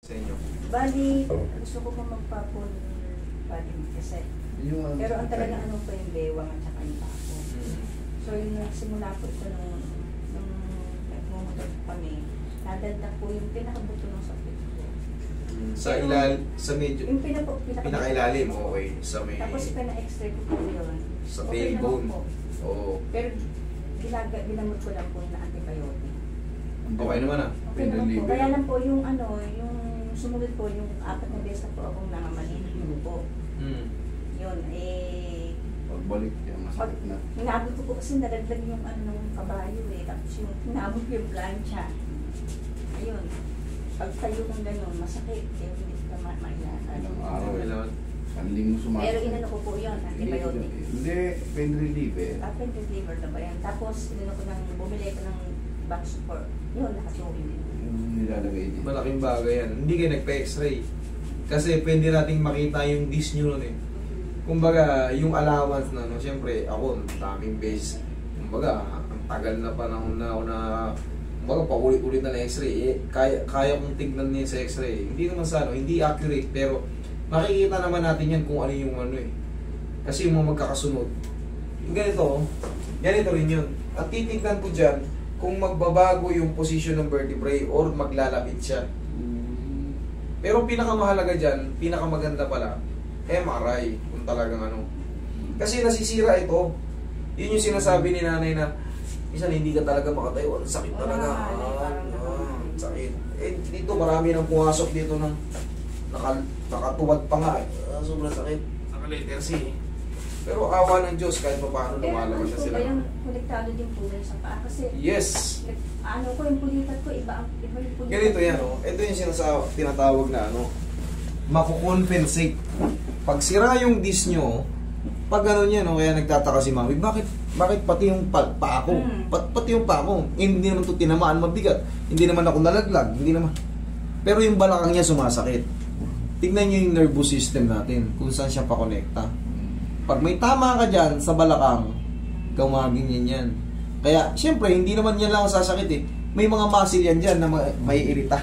sa inyo? Bali, gusto ko pa magpa-full body kasi. Pero ang talaga ano pa yung bewang at saka yung pako. So yung nagsimula po ito nung nagmumotor kami, nadalda po yung pinakabuto ng sakit ko. Sa sa medyo Yung pinakailalim, okay. Sa may tapos pina-extray ko po yun. sa Okay tailbone. naman po. Oo. Pero ginamot ko lang po na antibiotic. Okay naman ah. Okay naman po. Kaya lang po yung ano, yung sumunod po yung 4 na beses na po akong nangamalilin po. Yun, pagbalik yan, masakit na. Hinabot ko po kasi nalaglag yung ano ng kabayo tapos yung hinabot yung plancha. Ayun. Pag tayo ng gano'n, masakit. Kaya hindi ka mailan. Araw Okay naman. Sanding mo sumasakit. Pero inano ko po yun, antibiotic. Hindi, pain reliever. Pain reliever na ba yan? Tapos bumili ko ng back support. Yun, nakasuhin din. Yung nilalagay din. Malaking bagay yan. Hindi kayo nagpa-x-ray. Kasi pwede nating makita yung disc nyo nun eh. Kumbaga, yung allowance na, no, siyempre, ako, daming base. Kumbaga, ang tagal na panahon na ako na, kumbaga, paulit-ulit na x-ray. Kaya kong tignan niya sa x-ray. Hindi naman sa ano, hindi accurate, pero makikita naman natin yan kung ano yung ano eh. Kasi yung mga magkakasunod. Yung ganito rin yun. At titignan ko dyan, kung magbabago yung position ng vertebrae or maglalapit siya. Pero pinakamahalaga dyan, pinakamaganda pala, MRI, kung talagang ano. Kasi nasisira ito. Yun yung sinasabi ni nanay na, minsan hindi ka talaga makatayo, ang sakit talaga. Sakit. Eh, dito marami nang pumasok dito ng nakatuwad pa nga eh. Sobrang sakit. Naka-letter C. Pero awa ng Diyos, kahit pa paano lumalabas na sila. Pero ano po ba yung konektado din po sa paa? Kasi, yes! ano ko, yung pulitat ko, iba yung pulitat. Ganito yan, oh. Ito yung tinatawag na ano, makukompensate. Pag sira yung disc nyo, pag gano'n yan, kaya nagtataka si mami, bakit pati yung paa ko? Pati yung paa ko, hindi naman ito tinamaan mabigat. Hindi naman ako nalaglag, hindi naman. Pero yung balakang niya sumasakit. Tignan nyo yung nervous system natin, kung saan siya pakonekta. Pag may tama ka dyan sa balakang, gawagin yan. Kaya, syempre, hindi naman yan lang ang sasakit eh. May mga muscle yan dyan na may irita.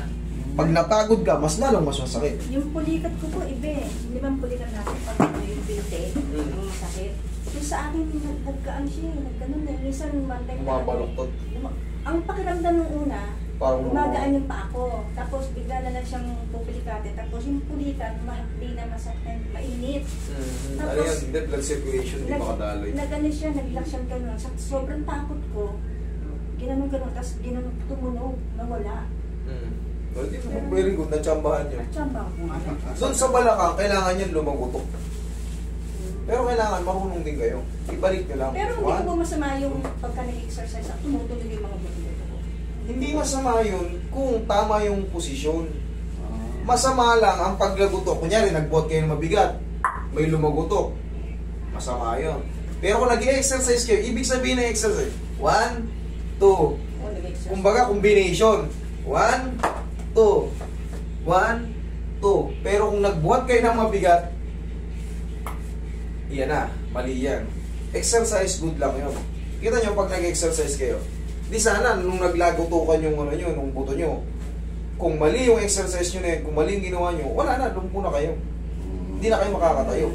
Pag napagod ka, mas lalong mas masakit. Yung pulikat ko po, iba eh. Di ba ang pulikat natin pag yung bilte, yung masakit? Yung sa akin, nagkaan siya eh. Nagganon eh. Minsan, bantay ka. Mabaluktot. Ang pakiramdam ng una, parang gumagaan yung paa ko. Tapos bigla na lang siyang pupilikatin. Tapos yung pulikat, mahapdi na masakit, mainit. Ano yan? Hindi, blood circulation, hindi makadaloy. Nagano siya, naglag siyang gano'n. Sobrang takot ko. Ginanon-ganon, tapos ginanon tumunog, nawala. Well, di mo very good, natsambahan nyo. Natsambahan ko nga. Doon sa balakang, kailangan yan lumagutok. Pero kailangan marunong din kayo. Ibalik nyo lang. Pero hindi ko po masama yung pagka nag-exercise at tumutuloy yung mga buto ko. Hindi masama yun kung tama yung posisyon. Masama lang ang paglagutok. Kunyari, nagbuhat kayo ng mabigat. May lumagutok. Masama yun. Pero kung nag-exercise kayo, ibig sabihin ng exercise, 1, 2. Kumbaga, combination. 1, 2. 1, 2. Pero kung nagbuhat kayo ng mabigat, yan na, mali yan. Exercise good lang yun. Kita nyo pag nag-exercise kayo, di sana nung naglagutukan yung ano nyo, nung buto nyo, kung mali yung exercise nyo na yun, kung mali yung ginawa nyo, wala na, lumpo na kayo. Hindi na kayo makakatayo.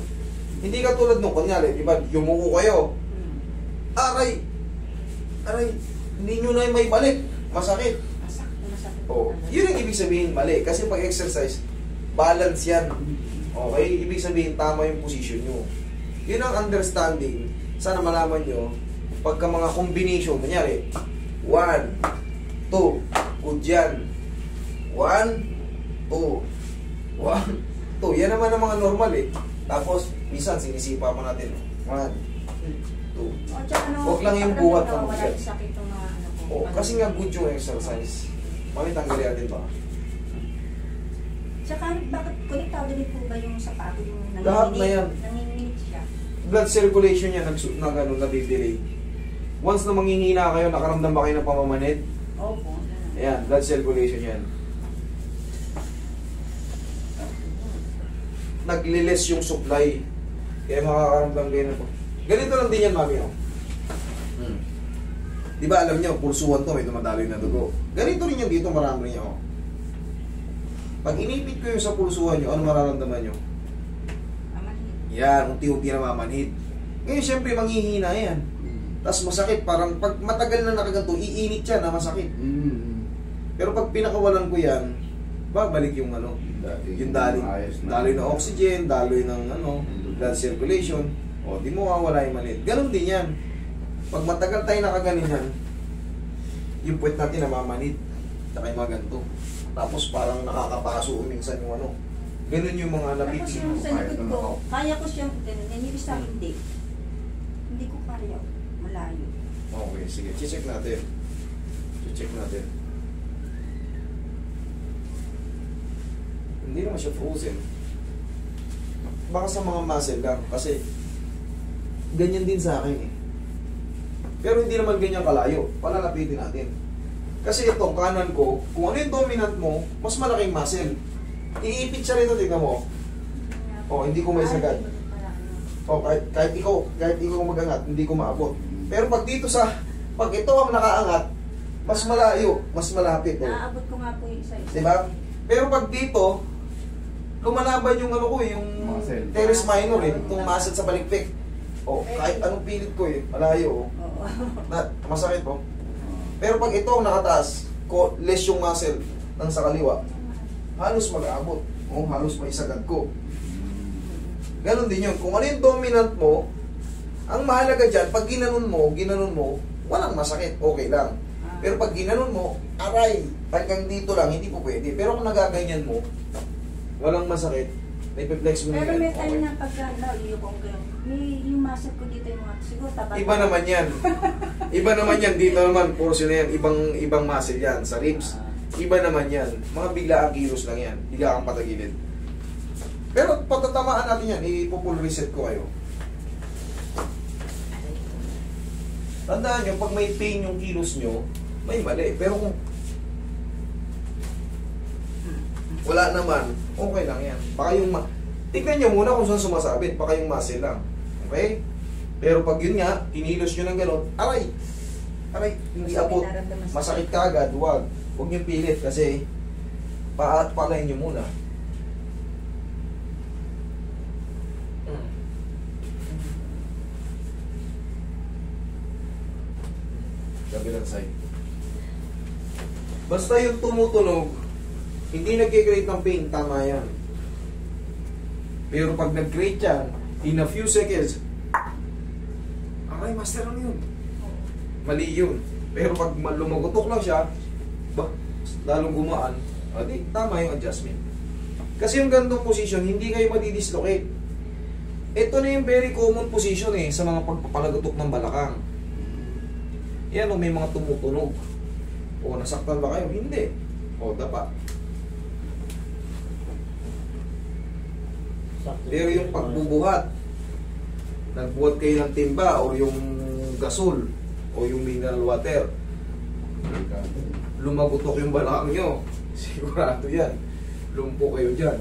Hindi ka tulad nung, kunyari, di ba, yumuko kayo. Aray! Aray! Hindi nyo na may balik. Masakit. Oh, yun ang ibig sabihin mali. Kasi pag exercise, balance yan. Okay? Ibig sabihin, tama yung position nyo. Yun ang understanding. Sana malaman nyo, pagka mga combination, kunyari, 1, 2, good yan. 1, 2, 1, 2. Yan naman ang mga normal eh. Tapos, minsan, sinisipa mo natin. 1, 2. Huwag lang yung buhat ng mabigat. Oh, kasi nga good yung exercise. Tanggalin natin ba? Tsaka bakit konektado din po ba yung sapato yung lahat na yan. Nanginginit siya? Blood circulation yan nadidelay. Once na manghihina kayo, nakaramdam ba kayo ng pamamanid? Opo. Ayan, blood circulation yan. Naglilis yung supply. Kaya makakaramdam kayo ng... Ganito lang din yan, mami. Oh. Di ba alam niyo, pulsuhan to, may dumadaloy na dugo. Ganito rin yan dito, marami rin yan. Oh. Pag inipit ko yung sa pulsuhan nyo, ano mararamdaman nyo? Yan, unti-unti na mamanhid. Ngayon, syempre, manghihina yan. Tapos masakit, parang pag matagal na nakaganto, iinit siya na masakit. Pero pag pinakawalan ko yan, babalik yung ano, yung daloy ng oxygen, daloy ng ano, blood circulation, o di mo mawawala yung manhid. Ganon din yan. Pag matagal tayo nakaganinyan, yung puwet natin namamanhid, tsaka yung mga ganito. Tapos parang nakakapaso minsan yung ano. Ganun yung mga lapit. Tapos yung sa likod ko, kaya ko siyang nanibis sa hindi. Hindi ko kaya. Malayo. Okay, sige. Check natin. Check natin. Hindi naman siya frozen. Baka sa mga muscle lang. Kasi ganyan din sa akin eh. Pero hindi naman ganyan kalayo. Palalapitin natin. Kasi itong kanan ko, kung ano yung dominant mo, mas malaking muscle. Iipit siya rito, tingnan mo. Oh, hindi ko may sagad. Oh, kahit ikaw mag-angat, hindi ko maabot. Pero pag dito pag ito ang nakaangat, mas malayo, mas malapit. Oh. Naaabot ko nga po yung isa-isa. Diba? Pero pag dito, lumalaban yung ano ko yung teres minor eh, itong muscle sa balikpik. Oh, kahit anong pilit ko eh, malayo. Oh. Masakit po. Pero pag ito ang nakataas, less yung muscle ng sa kaliwa, halos mag-aabot. O halos may sagad ko. Ganon din yun. Kung ano yung dominant mo, ang mahalaga dyan, pag ginanon mo, walang masakit, okay lang. Pero pag ginanon mo, aray, hanggang dito lang, hindi po pwede. Pero kung nagaganyan mo, walang masakit, may flex mo na pero yan. may time na pagka nauyukong ko yung muscle ko dito yung mga, siguro tapat. Iba naman yan. Iba naman yan. Dito naman, portion na yan. Ibang muscle yan. Sa ribs. Iba naman yan. Mga biglaang kilos lang yan. Bigla kang patagilid. Pero patatamaan natin yan. I-full reset ko kayo. Tandaan nyo, pag may pain yung kilos nyo, may mali. Pero kung wala naman, okay lang yan. Baka yung tignan nyo muna kung saan sumasabit. Baka yung muscle lang. Okay? Pero pag yun nga, kinilos nyo ng gano'n, aray! Aray, hindi abot. Masakit ka agad, huwag. Huwag nyo pilit kasi palayin nyo muna. Kabilang side. Basta yung tumutunog, hindi nag-create ng pain, tama yan. Pero pag nag-create yan, in a few seconds, aray, master, ano yun? Mali yun. Pero pag lumagutok lang siya, lalong gumaan, di, tama yung adjustment. Kasi yung gandong position, hindi kayo madidislocate. Ito na yung very common position eh, sa mga pagpapalagutok ng balakang. Yan o, may mga tumutunog. O, nasaktan ba kayo? Hindi. O, dapa. Pero yung pagbubuhat, nagbuhat kayo ng timba o yung gasol o yung mineral water, lumagutok yung balakang nyo, sigurado yan, lumpo kayo dyan.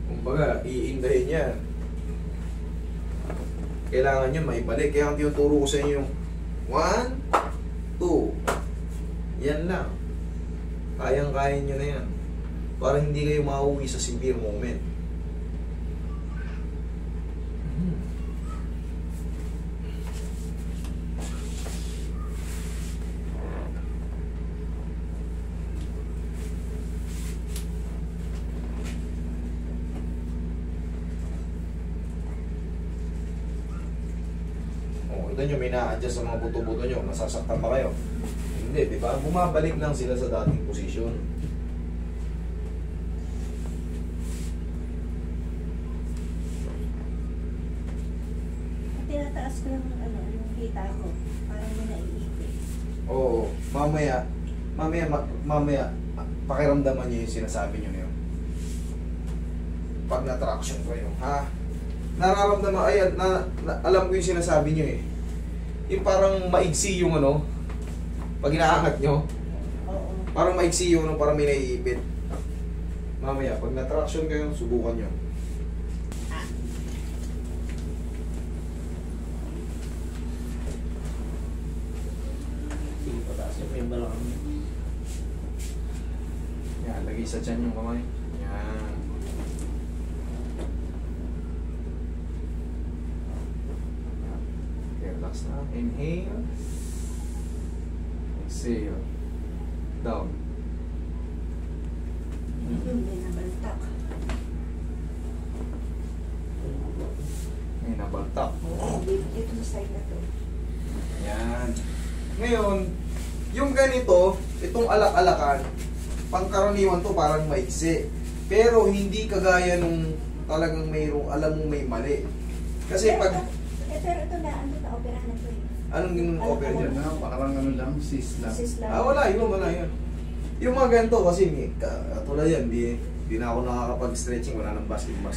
Kumbaga, iindahin yan. Kailangan nyo maibalik. Kaya ang tinuturo ko sa inyo, 1, 2, yan lang. Kayang-kaya nyo na yan. Para hindi kayo mauwi sa severe moment. Kita nyo, may na-adjust sa mga buto-buto nyo, nasasaktan ba kayo? Hindi, di ba? Bumabalik lang sila sa dating posisyon. Tinataas ko yung yung hita ko, parang may naiipit. Oo, mamaya, pakiramdaman nyo yung sinasabi nyo na yun. Pag na-traction ko yun, ha? Nararamdaman, ayan, alam ko yung sinasabi nyo eh. Yung parang maigsi yung ano, pag inaangat nyo, parang maigsi yung ano, parang may naiipit. Mamaya, pag na-traction kayo, subukan nyo. Yan. Lagay sa tiyan yung kamay. Yan. Okay, relax na. Inhale. Exhale. Down. May nabaltak. May nabaltak. Dito sa side na to. Yan. Ngayon, yung ganito, itong alak-alakan, pangkaraniwan to parang maiksi. Pero hindi kagaya nung talagang mayroong alam mo may mali. Kasi pag... Pero ito na, ano na, operahan na to eh. Anong yung offer Yan niya? na, parang ano lang, sis lang. Sis lang. Wala yun. Yung mga ganito kasi, katulad yan, di na ako nakakapag-stretching, wala nang basketball.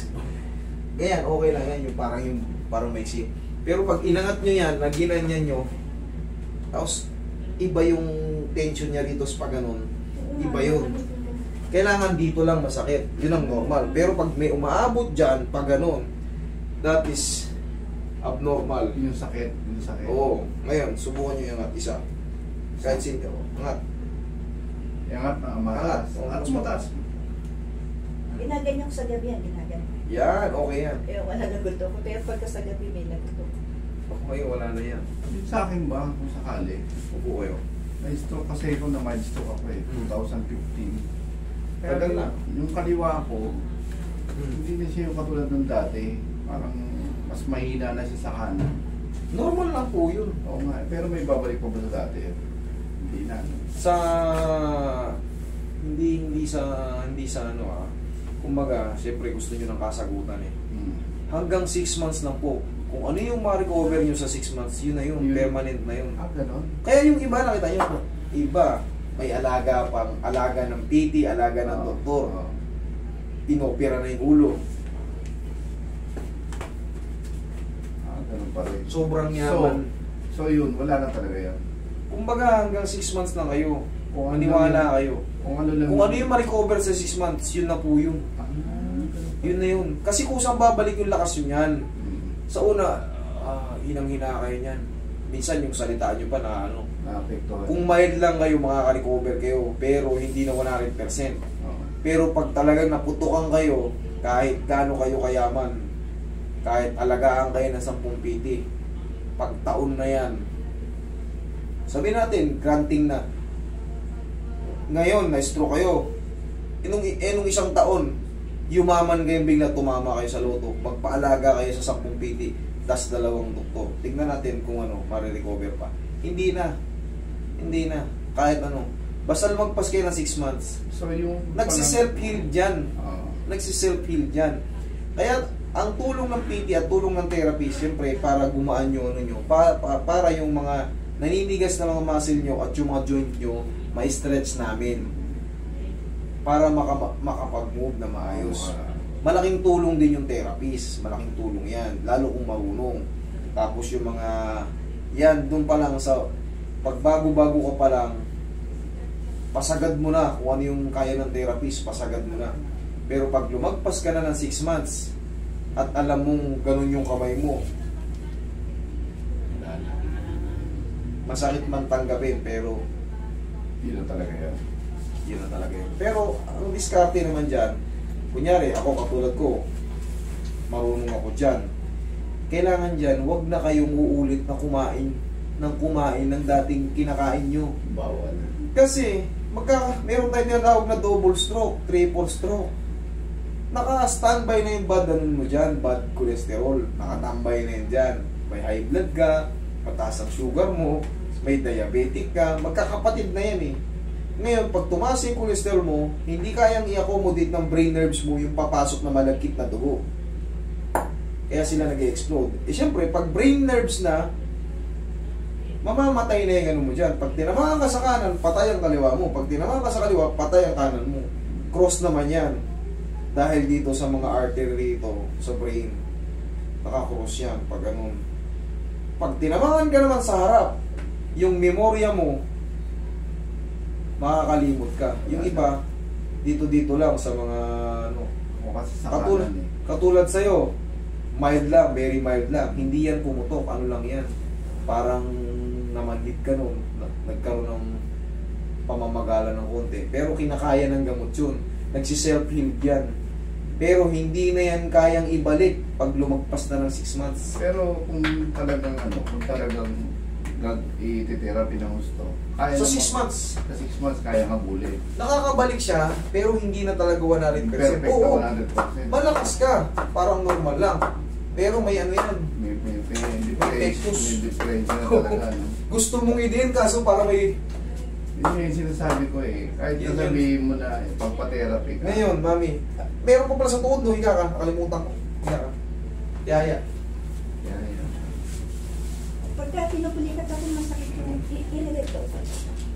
Ganyan, okay lang yan, yung parang maiksi. Pero pag inangat nyo yan, naginanyan nyo, tapos iba yung tension niya rito sa pag ganun, iba yun. Kailangan dito lang masakit, yun ang normal. Pero pag may umaabot dyan, pag ganun, that is abnormal. Yung sakit. Oo. Ngayon, subukan nyo yung angat isa. Kahit sino, angat. Angat na, mataas. Angat. At mataas. Ginaganyan ko sa gabi yan, ginaganyan. Yan, okay yan. Kaya wala naguto ko. Pero pagka sa gabi may naguto ko. Okay, wala na yan. Yung sa akin ba, kung sakali, Upo kayo. may stroke kasi ako na mild stroke ako eh, 2015. Pero Tagal na. yung kaliwa ko, hindi na siya yung katulad ng dati. Parang mas mahina na siya sa kanan. Normal lang po yun. Oo nga, pero may babalik pa ba sa dati? Hindi na. Sa hindi sa ano kumbaga, siyempre gusto niyo ng kasagutan eh. Hanggang 6 months lang po. Kung ano yung ma-recover nyo sa 6 months, yun na yun, permanent na yun. Ganon? Kaya yung iba, nakita nyo, iba, may alaga ng PT, alaga ng doktor. Inopera na yung ulo. Ganun pa rin. Sobrang yaman. So yun, wala na talaga yan. Kumbaga, hanggang 6 months lang kayo. Kung Maniwala kayo. Kung ano lang. Kung ano yung ma-recover sa 6 months, yun na po yun. Yun na yun. Kasi kung saan babalik yung lakas yun yan. Sa una, hinang-hina kayo niyan. Minsan yung salita nyo pa na ano. Naapektuhan. Kung mild lang kayo, makaka-recover kayo. Pero hindi na 100%. Pero pag talagang naputukan kayo, kahit gaano kayo kayaman, kahit alagaan kayo ng 10 PT, pag taon na yan, sabihin natin, granting na, ngayon, na-stroke kayo, nung isang taon, yumaman kayo bigla, tumama kayo sa loto, magpaalaga kayo sa 10 PT, tas 2 doktor. Tignan natin kung ano, marirecover pa. Hindi na. Kahit ano. Basta lumagpas kayo ng 6 months. So yung... Nagsi-self-heal dyan. Nagsi-self-heal dyan. Kaya, ang tulong ng PT at tulong ng therapy, siyempre, para gumaan yung ano nyo, para yung mga naninigas na mga muscle nyo at yung mga joint nyo, ma-stretch namin. Para makapag-move na maayos. Malaking tulong din yung therapist. Malaking tulong yan. Lalo kung marunong. Tapos yung mga... Yan, dun pa lang sa... Pag bago-bago ka pa lang, pasagad mo na. Kung ano yung kaya ng therapist, pasagad mo na. Pero pag lumagpas ka na ng 6 months, at alam mong ganun yung kamay mo, masakit man tanggapin, pero Yun na talaga yan. yun na talaga yun. Pero, ang diskarte naman dyan, kunyari, ako katulad ko, marunong ako dyan. Kailangan dyan, wag na kayong uulit na kumain ng dating kinakain nyo. Bawal. Kasi, meron tayo tinatawag na double stroke, triple stroke. Naka-standby na yung bad mo dyan, bad cholesterol. Nakatambay na yun dyan. May high blood ka, mataas ang sugar mo, may diabetic ka, magkakapatid na yan eh. Ngayon, pag tumaas yung cholesterol mo, hindi kayang i-accommodate ng brain nerves mo yung papasok na malagkit na dugo. Kaya sila nag-explode. Eh syempre, pag brain nerves na, mamamatay na yung ano mo dyan. Pag tinamaan ka sa kanan, patay ang kaliwa mo. Pag tinamaan ka sa kaliwa, patay ang kanan mo. Cross naman yan. Dahil dito sa mga artery rito, sa brain, nakakross yan pag ganun. Pag tinamaan ka naman sa harap, yung memorya mo, makakalimot ka. Yung iba, dito lang sa mga ano, katulad sa'yo, mild lang, very mild lang. Hindi yan pumutok, ano lang yan. Parang namanhid ka nun, nagkaroon ng pamamagalan ng konti. Pero kinakaya ng gamot yun. Nagsi-self-heal yan. Pero hindi na yan kayang ibalik pag lumagpas na ng 6 months. Pero kung talagang i-therapy ng gusto, kaya Sa naman- 6 months, Sa 6 months, kaya habulin. nakakabalik siya, pero hindi na talaga 100%. Perfect na Oo, 100%. malakas ka. Parang normal lang. Pero may ano yan. May Pectus. difference na talaga. No? Gusto mong i-din, kaso para may... Yun yung sinasabi ko eh. Kahit Yun nasabihin mo na pagpa-therapy ka. Ngayon, mami, meron pa pala sa tuhod, no? Higa ka. Nakalimutan ko. Higa ka. Yaya. Yan. Pagka pinupulikat ako, masakit yung ilagay ko.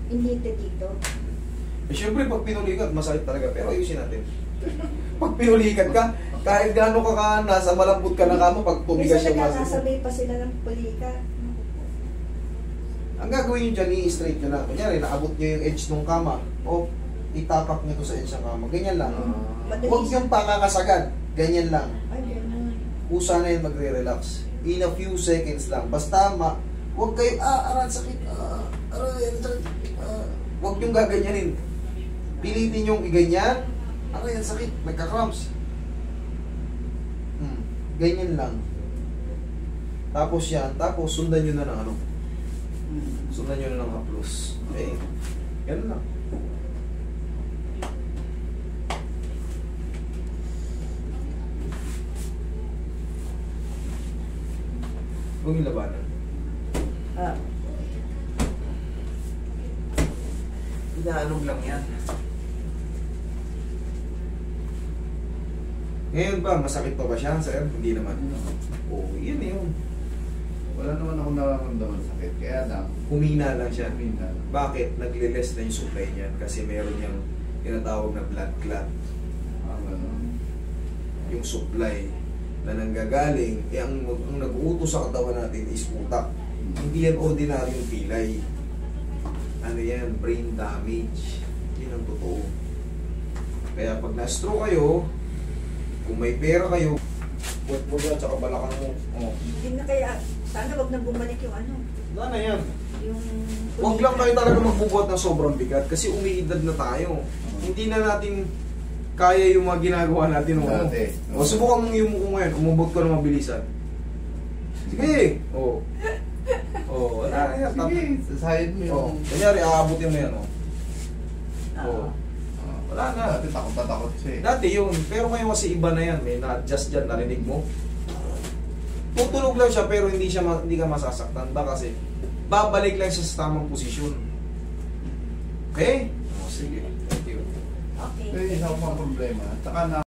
Hindi dito. Eh, syempre, pag pinulikat, masakit talaga. Pero ayusin natin. Pag pinulikat ka, kahit gaano ka nasa malambot ka na kama, pag tumigas Minsan yung muscle mo. nagkakasabay pa sila ng pulikat. Ang gagawin nyo dyan, i-straight nyo na. Kunyari, naabot nyo yung edge ng kama. O, itapak nyo to sa edge ng kama. Ganyan lang. Huwag yung pakakasagad. Ganyan lang. Ay, ganun. Kusa na yun magre-relax. In a few seconds lang. Basta, huwag kayo, aran, sakit. Aran, sakit. Huwag yung gaganyanin. Pilitin yung iganyan. Aran, sakit. Nagka-cramps. Ganyan lang. Tapos yan. Tapos, sundan nyo na ng ano. Sundan nyo na ng haplos. Okay? Ganun lang. Huwag yung labanan. Ah. Inaanog lang yan. Ngayon ba, masakit pa ba siya, sir? Hindi naman. Oo, yun yun. Wala naman ako nararamdaman sakit. Kaya lang, Humina lang siya. minsan. Bakit? Nagle-less na yung supply niyan kasi meron niyang tinatawag na blood clot. Yung supply na nanggagaling, ang nag-uutos sa katawan natin is utak. Hindi yan ordinaryong pilay. Ano yan? Brain damage. Yun ang totoo. Kaya pag na-stroke kayo, kung may pera kayo, buwat-buwat at saka balakang mo. Oh. Hindi na kaya, sana wag na bumalik yung ano. Wala na yan. Yung Huwag lang kayo talaga magbubuhat ng sobrang bigat kasi umiidad na tayo. Hindi na natin kaya yung mga ginagawa natin. Dati. O, subukan mong yumuko ngayon. Umubot ko na mabilisan. Sige. O. O, wala na yan. Sige, sasayad mo O, yung... kanyari, aabutin mo yan. O. O. Wala na. Dati takot na takot siya eh. Dati yun. Pero ngayon kasi iba na yan. May na-adjust dyan. Narinig mo. Tutulog lang siya pero hindi ka masasaktan ba kasi babalik lang siya sa tamang posisyon. Okay? O, sige. Thank you. Okay. Pero isa ko pang problema. Saka na